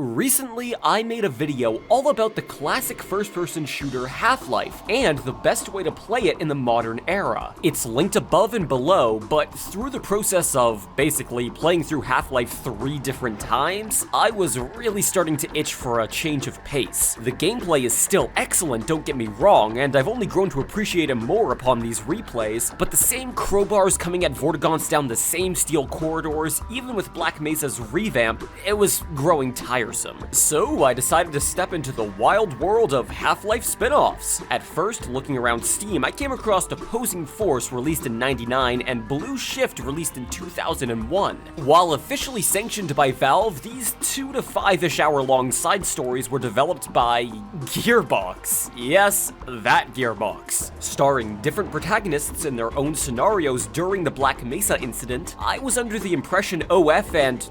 Recently, I made a video all about the classic first-person shooter Half-Life and the best way to play it in the modern era. It's linked above and below, but through the process of basically playing through Half-Life 3 different times, I was really starting to itch for a change of pace. The gameplay is still excellent, don't get me wrong, and I've only grown to appreciate it more upon these replays, but the same crowbars coming at Vortigaunts down the same steel corridors, even with Black Mesa's revamp, it was growing tiresome. So I decided to step into the wild world of Half-Life spin-offs. At first, looking around Steam, I came across Opposing Force released in '99 and Blue Shift released in 2001. While officially sanctioned by Valve, these 2 to 5-ish hour long side stories were developed by Gearbox. Yes, that Gearbox. Starring different protagonists in their own scenarios during the Black Mesa incident, I was under the impression OF and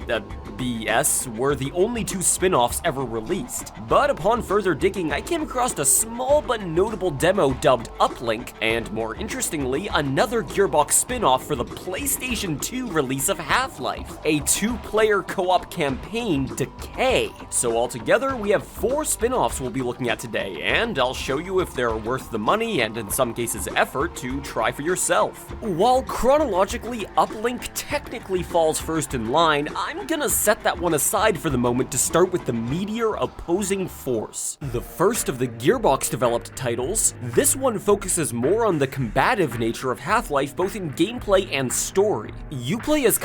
BS were the only two spin-offs ever released. But upon further digging, I came across a small but notable demo dubbed Uplink, and more interestingly, another Gearbox spin-off for the PlayStation 2 release of Half-Life, a 2-player co-op campaign, Decay. So altogether, we have 4 spin-offs we'll be looking at today, and I'll show you if they're worth the money and in some cases effort to try for yourself. While chronologically, Uplink technically falls first in line, I'm gonna set that one aside for the moment to start with the meteor Opposing Force. The first of the Gearbox-developed titles, this one focuses more on the combative nature of Half-Life both in gameplay and story. You play as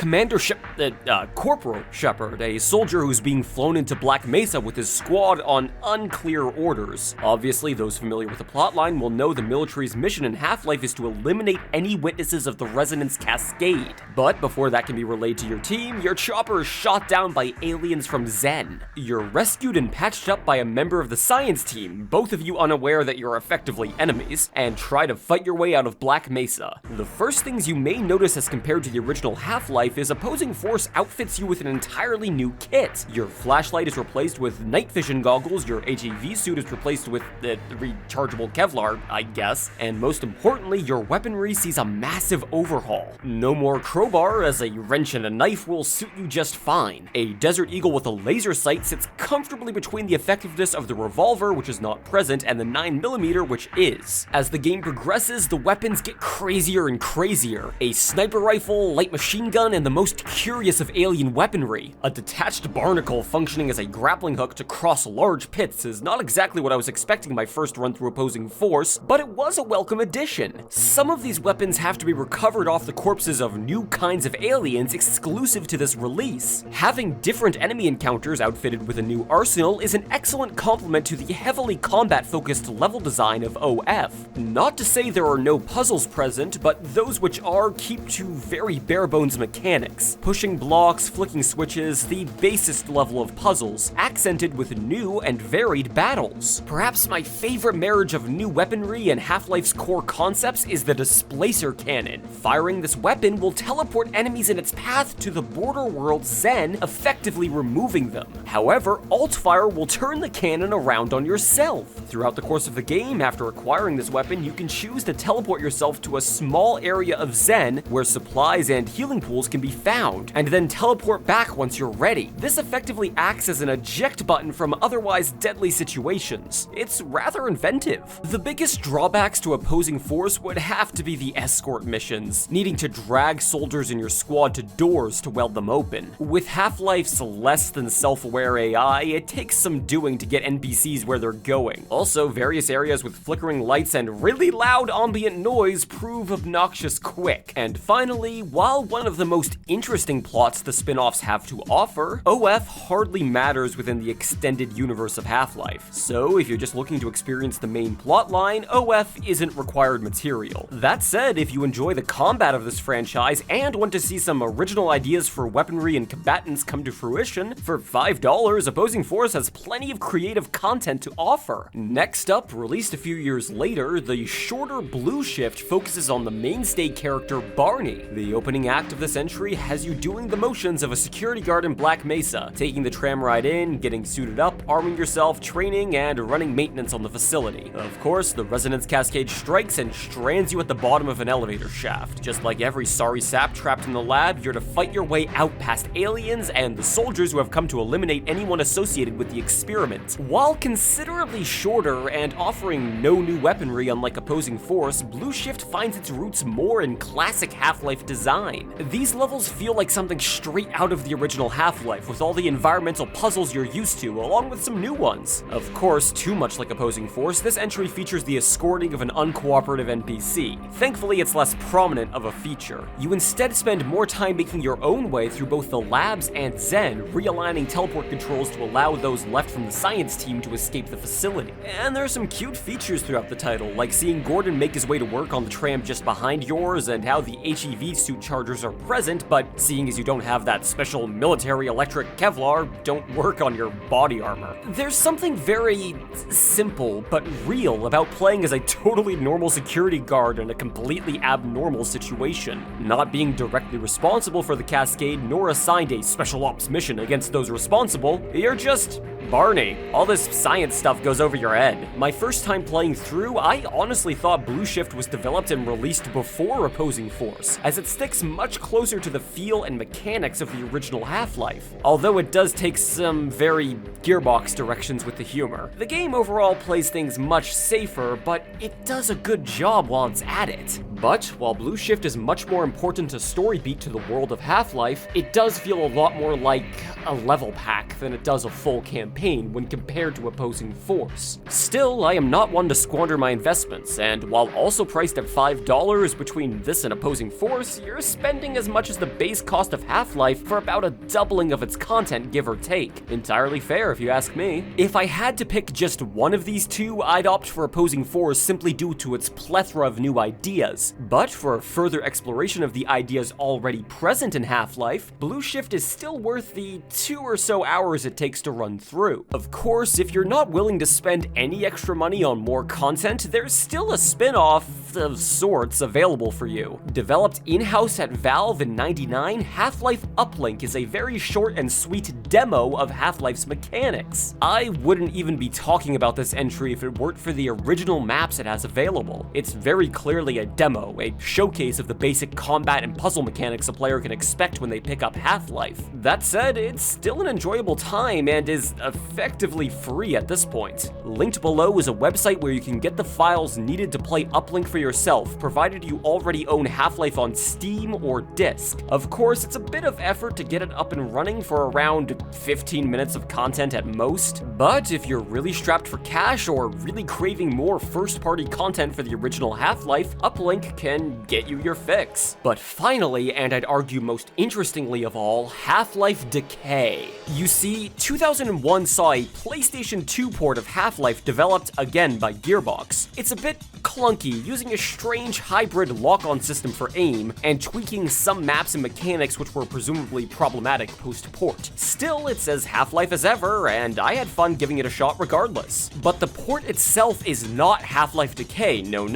Corporal Shepard, a soldier who's being flown into Black Mesa with his squad on unclear orders. Obviously, those familiar with the plotline will know the military's mission in Half-Life is to eliminate any witnesses of the Resonance Cascade. But before that can be relayed to your team, your chopper is shot down by aliens from Zen. You're rescued and patched up by a member of the science team, both of you unaware that you're effectively enemies, and try to fight your way out of Black Mesa. The first things you may notice as compared to the original Half-Life is Opposing Force outfits you with an entirely new kit. Your flashlight is replaced with night vision goggles, your HEV suit is replaced with rechargeable Kevlar, I guess, and most importantly, your weaponry sees a massive overhaul. No more crowbar, as a wrench and a knife will suit you just fine. A Desert Eagle with a laser sight sits comfortably between the effectiveness of the revolver, which is not present, and the 9mm, which is. As the game progresses, the weapons get crazier and crazier. A sniper rifle, light machine gun, and the most curious of alien weaponry. A detached barnacle functioning as a grappling hook to cross large pits is not exactly what I was expecting my first run through Opposing Force, but it was a welcome addition. Some of these weapons have to be recovered off the corpses of new kinds of aliens exclusive to this release. Having different enemy encounters outfitted with a new arsenal is an excellent complement to the heavily combat-focused level design of OF. Not to say there are no puzzles present, but those which are keep to very bare-bones mechanics. Pushing blocks, flicking switches, the basest level of puzzles, accented with new and varied battles. Perhaps my favorite marriage of new weaponry and Half-Life's core concepts is the displacer cannon. Firing this weapon will teleport enemies in its path to the border world Zen, effectively removing them. However, alt-fire will turn the cannon around on yourself. Throughout the course of the game, after acquiring this weapon, you can choose to teleport yourself to a small area of Zen where supplies and healing pools can be found, and then teleport back once you're ready. This effectively acts as an eject button from otherwise deadly situations. It's rather inventive. The biggest drawbacks to Opposing Force would have to be the escort missions, needing to drag soldiers in your squad to doors to weld them open. With Half-Life's less than self-aware AI, it takes some doing to get NPCs where they're going. Also, various areas with flickering lights and really loud ambient noise prove obnoxious quick. And finally, while one of the most interesting plots the spin-offs have to offer, OF hardly matters within the extended universe of Half-Life. So if you're just looking to experience the main plotline, OF isn't required material. That said, if you enjoy the combat of this franchise and want to see some original ideas for weaponry and combatants come to fruition, for $5, Opposing Force has plenty of creative content to offer. Next up, released a few years later, the shorter Blue Shift focuses on the mainstay character Barney. The opening act of this entry has you doing the motions of a security guard in Black Mesa, taking the tram ride in, getting suited up, arming yourself, training, and running maintenance on the facility. Of course, the Resonance Cascade strikes and strands you at the bottom of an elevator shaft. Just like every sorry sap trapped in the lab, you're to fight your way out past aliens and the soldiers who have come to eliminate anyone associated associated with the experiment. While considerably shorter and offering no new weaponry unlike Opposing Force, Blue Shift finds its roots more in classic Half-Life design. These levels feel like something straight out of the original Half-Life, with all the environmental puzzles you're used to, along with some new ones. Of course, too much like Opposing Force, this entry features the escorting of an uncooperative NPC. Thankfully, it's less prominent of a feature. You instead spend more time making your own way through both the labs and Zen, realigning teleport controls to allow those left from the science team to escape the facility. And there are some cute features throughout the title, like seeing Gordon make his way to work on the tram just behind yours, and how the HEV suit chargers are present, but seeing as you don't have that special military electric Kevlar, don't work on your body armor. There's something very simple but real about playing as a totally normal security guard in a completely abnormal situation, not being directly responsible for the cascade nor assigned a special ops mission against those responsible. You're just Barney. All this science stuff goes over your head. My first time playing through, I honestly thought Blue Shift was developed and released before Opposing Force, as it sticks much closer to the feel and mechanics of the original Half-Life, although it does take some very Gearbox directions with the humor. The game overall plays things much safer, but it does a good job while it's at it. But while Blue Shift is much more important a story beat to the world of Half-Life, it does feel a lot more like a level pack than it does a full campaign when compared to Opposing Force. Still, I am not one to squander my investments, and while also priced at $5 between this and Opposing Force, you're spending as much as the base cost of Half-Life for about a doubling of its content, give or take. Entirely fair if you ask me. If I had to pick just one of these two, I'd opt for Opposing Force simply due to its plethora of new ideas. But for further exploration of the ideas already present in Half-Life, Blue Shift is still worth the 2 or so hours it takes to run through. Of course, if you're not willing to spend any extra money on more content, there's still a spin-off of sorts available for you. Developed in-house at Valve in '99, Half-Life Uplink is a very short and sweet demo of Half-Life's mechanics. I wouldn't even be talking about this entry if it weren't for the original maps it has available. It's very clearly a demo, a showcase of the basic combat and puzzle mechanics a player can expect when they pick up Half-Life. That said, it's still an enjoyable time and is effectively free at this point. Linked below is a website where you can get the files needed to play Uplink for yourself, provided you already own Half-Life on Steam or disc. Of course, it's a bit of effort to get it up and running for around 15 minutes of content at most, but if you're really strapped for cash or really craving more first-party content for the original Half-Life, Uplink can get you your fix. But finally, and I'd argue most interestingly of all, Half-Life Decay. You see, 2001 saw a PlayStation 2 port of Half-Life developed again by Gearbox. It's a bit clunky, using a strange hybrid lock-on system for aim, and tweaking some maps and mechanics which were presumably problematic post-port. Still, it's as Half-Life as ever, and I had fun giving it a shot regardless. But the port itself is not Half-Life Decay, no.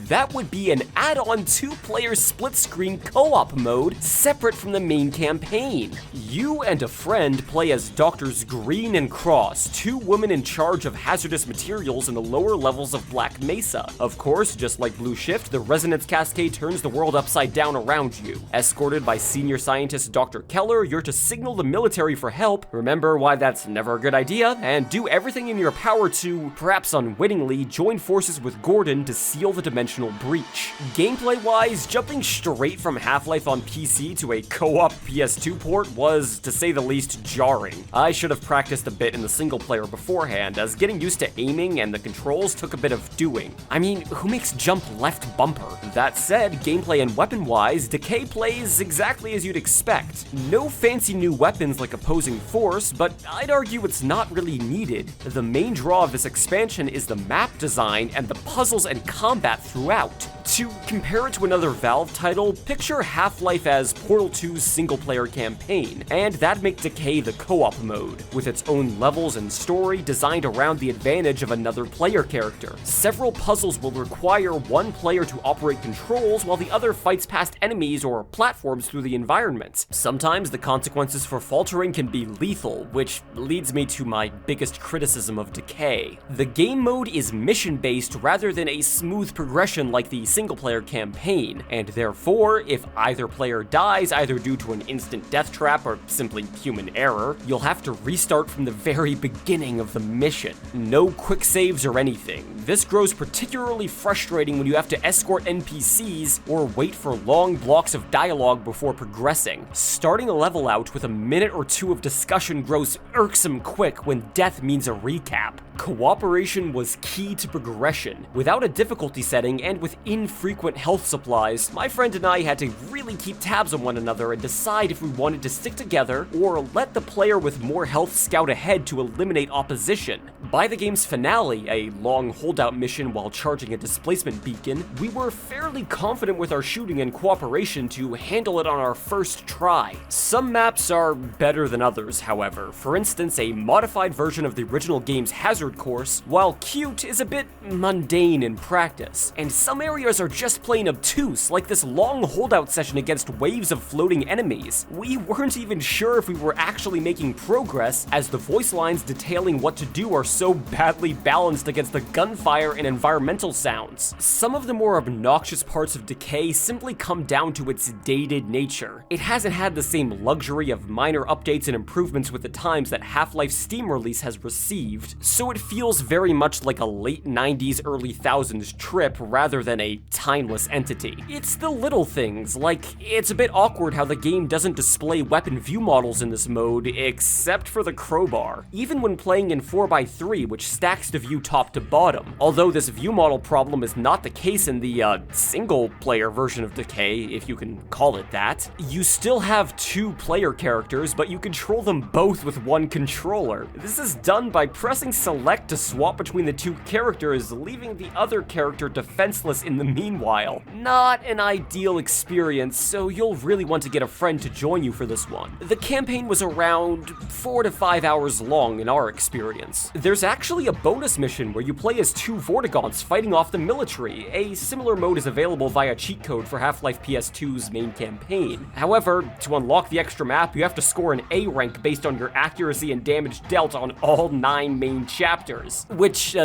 That would be an add-on 2-player split-screen co-op mode separate from the main campaign. You and a friend play as Doctors Green and Cross, 2 women in charge of hazardous materials in the lower levels of Black Mesa. Of course, just like Blue Shift, the resonance cascade turns the world upside down around you. Escorted by senior scientist Dr. Keller, you're to signal the military for help, remember why that's never a good idea, and do everything in your power to, perhaps unwittingly, join forces with Gordon to seal the dimensional breach. Gameplay-wise, jumping straight from Half-Life on PC to a co-op PS2 port was, to say the least, jarring. I should have practiced a bit in the single player beforehand, as getting used to aiming and the controls took a bit of doing. I mean, who makes jump left bumper? That said, gameplay and weapon-wise, Decay plays exactly as you'd expect. No fancy new weapons like Opposing Force, but I'd argue it's not really needed. The main draw of this expansion is the map design and the puzzles and combat throughout. To compare it to another Valve title, picture Half-Life as Portal 2's single-player campaign, and that'd make Decay the co-op mode, with its own levels and story designed around the advantage of another player character. Several puzzles will require one player to operate controls while the other fights past enemies or platforms through the environment. Sometimes the consequences for faltering can be lethal, which leads me to my biggest criticism of Decay. The game mode is mission-based rather than a smooth progression like the single-player campaign, and therefore, if either player dies either due to an instant death trap or simply human error, you'll have to restart from the very beginning of the mission. No quick saves or anything. This grows particularly frustrating when you have to escort NPCs or wait for long blocks of dialogue before progressing. Starting a level out with a minute or two of discussion grows irksome quick when death means a recap. Cooperation was key to progression. Without a difficulty setting and with infrequent health supplies, my friend and I had to really keep tabs on one another and decide if we wanted to stick together or let the player with more health scout ahead to eliminate opposition. By the game's finale, a long holdout mission while charging a displacement beacon, we were fairly confident with our shooting and cooperation to handle it on our first try. Some maps are better than others, however. For instance, a modified version of the original game's hazard course, while cute, is a bit mundane in practice, and some areas are just plain obtuse, like this long holdout session against waves of floating enemies. We weren't even sure if we were actually making progress, as the voice lines detailing what to do are so badly balanced against the gunfire and environmental sounds. Some of the more obnoxious parts of Decay simply come down to its dated nature. It hasn't had the same luxury of minor updates and improvements with the times that Half-Life's Steam release has received, so it feels very much like a late 90s, early 1000s trip rather than a timeless entity. It's the little things, like it's a bit awkward how the game doesn't display weapon view models in this mode, except for the crowbar, even when playing in 4x3, which stacks the view top to bottom. Although this view model problem is not the case in the single-player version of Decay, if you can call it that. You still have two player characters, but you control them both with one controller. This is done by pressing select to swap between the two characters, leaving the other character defenseless in the meanwhile. Not an ideal experience, so you'll really want to get a friend to join you for this one. The campaign was around 4 to 5 hours long in our experience. There's actually a bonus mission where you play as two Vortigaunts fighting off the military. A similar mode is available via cheat code for Half-Life PS2's main campaign. However, to unlock the extra map, you have to score an A rank based on your accuracy and damage dealt on all 9 main chapters, which,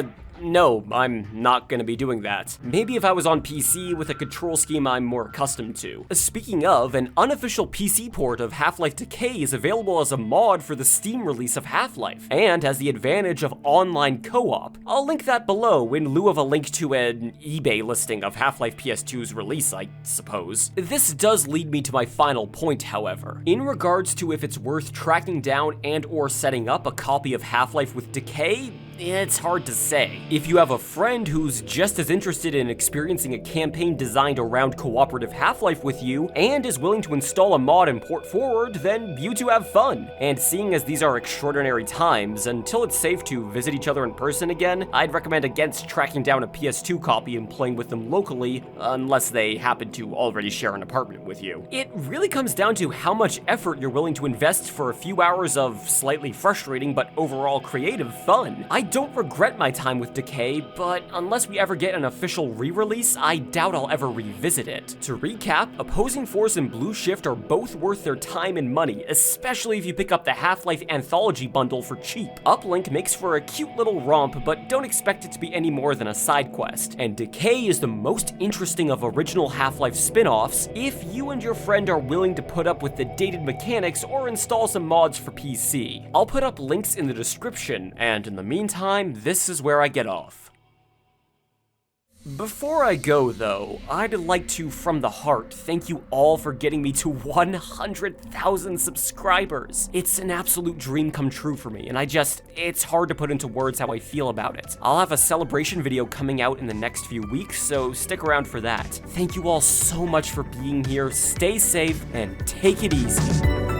no, I'm not gonna be doing that. Maybe if I was on PC with a control scheme I'm more accustomed to. Speaking of, an unofficial PC port of Half-Life Decay is available as a mod for the Steam release of Half-Life, and has the advantage of online co-op. I'll link that below in lieu of a link to an eBay listing of Half-Life PS2's release, I suppose. This does lead me to my final point, however. In regards to if it's worth tracking down and or setting up a copy of Half-Life with Decay, it's hard to say. If you have a friend who's just as interested in experiencing a campaign designed around cooperative Half-Life with you, and is willing to install a mod and port forward, then you two have fun. And seeing as these are extraordinary times, until it's safe to visit each other in person again, I'd recommend against tracking down a PS2 copy and playing with them locally, unless they happen to already share an apartment with you. It really comes down to how much effort you're willing to invest for a few hours of slightly frustrating but overall creative fun. I don't regret my time with Decay, but unless we ever get an official re-release, I doubt I'll ever revisit it. To recap, Opposing Force and Blue Shift are both worth their time and money, especially if you pick up the Half-Life Anthology bundle for cheap. Uplink makes for a cute little romp, but don't expect it to be any more than a side quest. And Decay is the most interesting of original Half-Life spin-offs if you and your friend are willing to put up with the dated mechanics or install some mods for PC. I'll put up links in the description, and in the meantime, this is where I get off. Before I go, though, I'd like to, from the heart, thank you all for getting me to 100,000 subscribers. It's an absolute dream come true for me, and it's hard to put into words how I feel about it. I'll have a celebration video coming out in the next few weeks, so stick around for that. Thank you all so much for being here, stay safe, and take it easy.